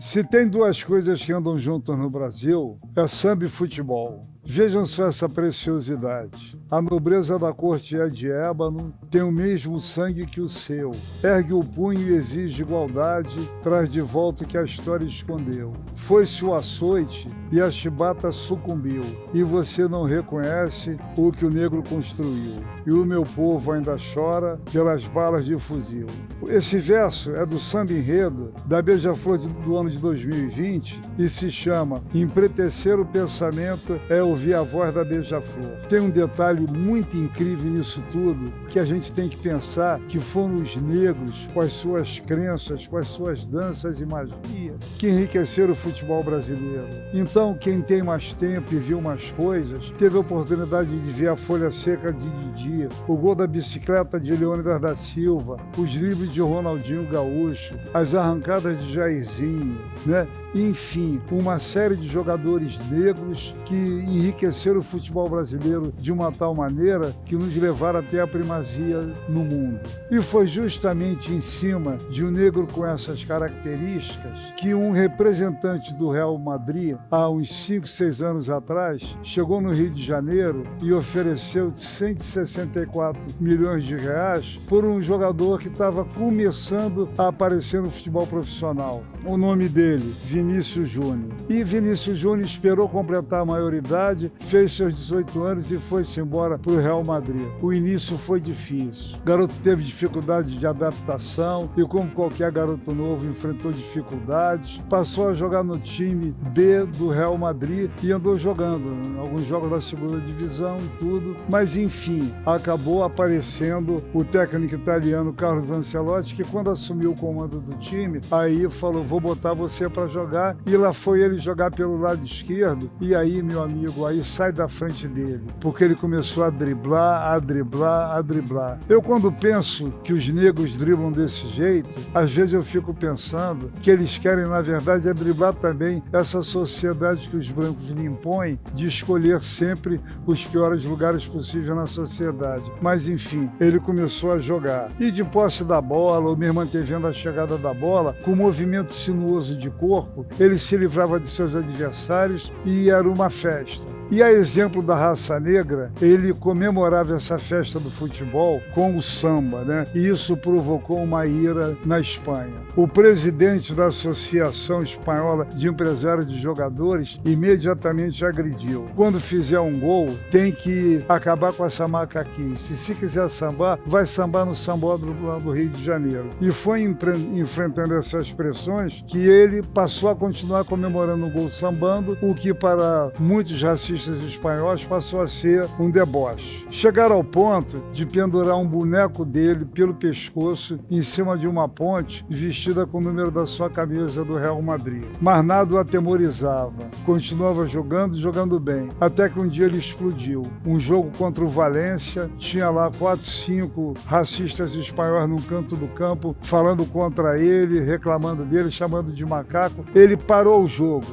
Se tem duas coisas que andam juntas no Brasil, é samba e futebol. Vejam só essa preciosidade. A nobreza da corte é de ébano, tem o mesmo sangue que o seu. Ergue o punho e exige igualdade, traz de volta o que a história escondeu. Foi-se o açoite e a chibata sucumbiu, e você não reconhece o que o negro construiu. E o meu povo ainda chora pelas balas de fuzil. Esse verso é do samba enredo da Beija-Flor do ano de 2020 e se chama Empretecer o Pensamento é ouvir a voz da Beija-Flor. Tem um detalhe muito incrível nisso tudo, que a gente tem que pensar que foram os negros, com as suas crenças, com as suas danças e magia, que enriqueceram o futebol brasileiro. Então, quem tem mais tempo e viu mais coisas, teve a oportunidade de ver a Folha Seca de Didi, o gol da bicicleta de Leônidas da Silva, os livros de Ronaldinho Gaúcho, as arrancadas de Jairzinho, né? Enfim, uma série de jogadores negros que enriqueceram o futebol brasileiro de uma tal maneira que nos levaram até a primazia no mundo. E foi justamente em cima de um negro com essas características que um representante do Real Madrid, há uns 5, 6 anos atrás, chegou no Rio de Janeiro e ofereceu 164 milhões de reais por um jogador que estava começando a aparecer no futebol profissional. O nome dele, Vinícius Júnior. E Vinícius Júnior esperou completar a maioridade, fez seus 18 anos e foi-se embora para o Real Madrid. O início foi difícil. O garoto teve dificuldade de adaptação e, como qualquer garoto novo, enfrentou dificuldades. Passou a jogar no time B do Real Madrid e andou jogando alguns jogos da segunda divisão e tudo. Mas, enfim, acabou aparecendo o técnico italiano Carlo Ancelotti, que quando assumiu o comando do time, aí falou, vou botar você para jogar. E lá foi ele jogar pelo lado esquerdo. E aí, meu amigo, aí sai da frente dele, porque ele começou a driblar, a driblar, a driblar. Eu, quando penso que os negros driblam desse jeito, às vezes eu fico pensando que eles querem, na verdade, driblar também essa sociedade que os brancos lhe impõem de escolher sempre os piores lugares possíveis na sociedade. Mas, enfim, ele começou a jogar. E de posse da bola, ou mesmo antevendo a chegada da bola, com movimento sinuoso de corpo, ele se livrava de seus adversários e era uma festa. E a exemplo da raça negra, ele comemorava essa festa do futebol com o samba, né? E isso provocou uma ira na Espanha. O presidente da Associação Espanhola de Empresários de Jogadores imediatamente agrediu. Quando fizer um gol, tem que acabar com essa macaquice. Se quiser sambar, vai sambar no sambódromo lá do Rio de Janeiro. E foi enfrentando essas pressões que ele passou a continuar comemorando o gol sambando, o que para muitos racistas espanhóis passou a ser um deboche. Chegaram ao ponto de pendurar um boneco dele pelo pescoço em cima de uma ponte vestida com o número da sua camisa do Real Madrid. Mas nada o atemorizava. Continuava jogando bem. Até que um dia ele explodiu. Um jogo contra o Valência, tinha lá 4, 5 racistas espanhóis num canto do campo falando contra ele, reclamando dele, chamando de macaco. Ele parou o jogo.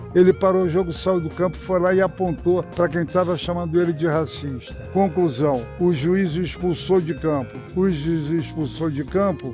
Saiu do campo, foi lá e apontou para quem estava chamando ele de racista. Conclusão, o juiz o expulsou de campo.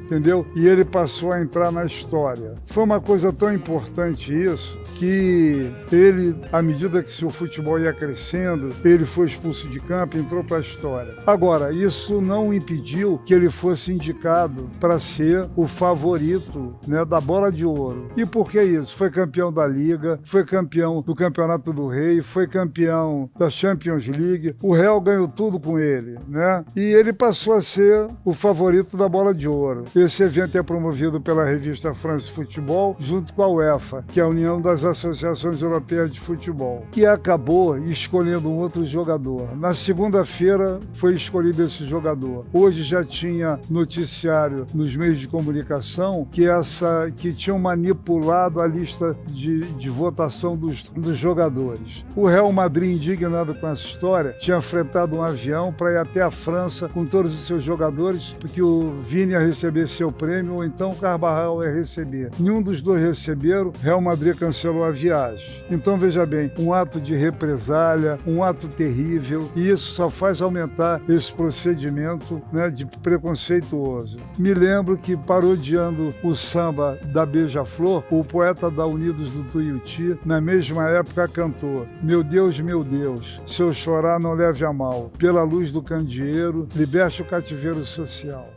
Entendeu? E ele passou a entrar na história. Foi uma coisa tão importante isso, que ele, à medida que seu futebol ia crescendo, ele foi expulso de campo e entrou para a história. Agora, isso não impediu que ele fosse indicado para ser o favorito, né, da Bola de Ouro. E por que isso? Foi campeão da Liga, foi campeão do Campeonato do Rei, foi campeão da Champions League, o Real ganhou tudo com ele, né? E ele passou a ser o favorito da Bola de Ouro. Esse evento é promovido pela revista France Football, junto com a UEFA, que é a União das Associações Europeias de Futebol, que acabou escolhendo um outro jogador. Na segunda-feira foi escolhido esse jogador. Hoje já tinha noticiário nos meios de comunicação que tinham manipulado a lista de votação dos jogadores. O Real Madrid indignado com essa história, tinha fretado um avião para ir até a França com todos os seus jogadores, porque o Vini ia receber seu prêmio, ou então o Carvajal ia receber. Nenhum dos dois receberam, Real Madrid cancelou a viagem. Então, veja bem, um ato de represália, um ato terrível, e isso só faz aumentar esse procedimento, né, de preconceituoso. Me lembro que, parodiando o samba da Beija-Flor, o poeta da Unidos do Tuiuti, na mesma época, cantou: meu Deus, se eu chorar não leve a mal, pela luz do candeeiro, liberte o cativeiro social.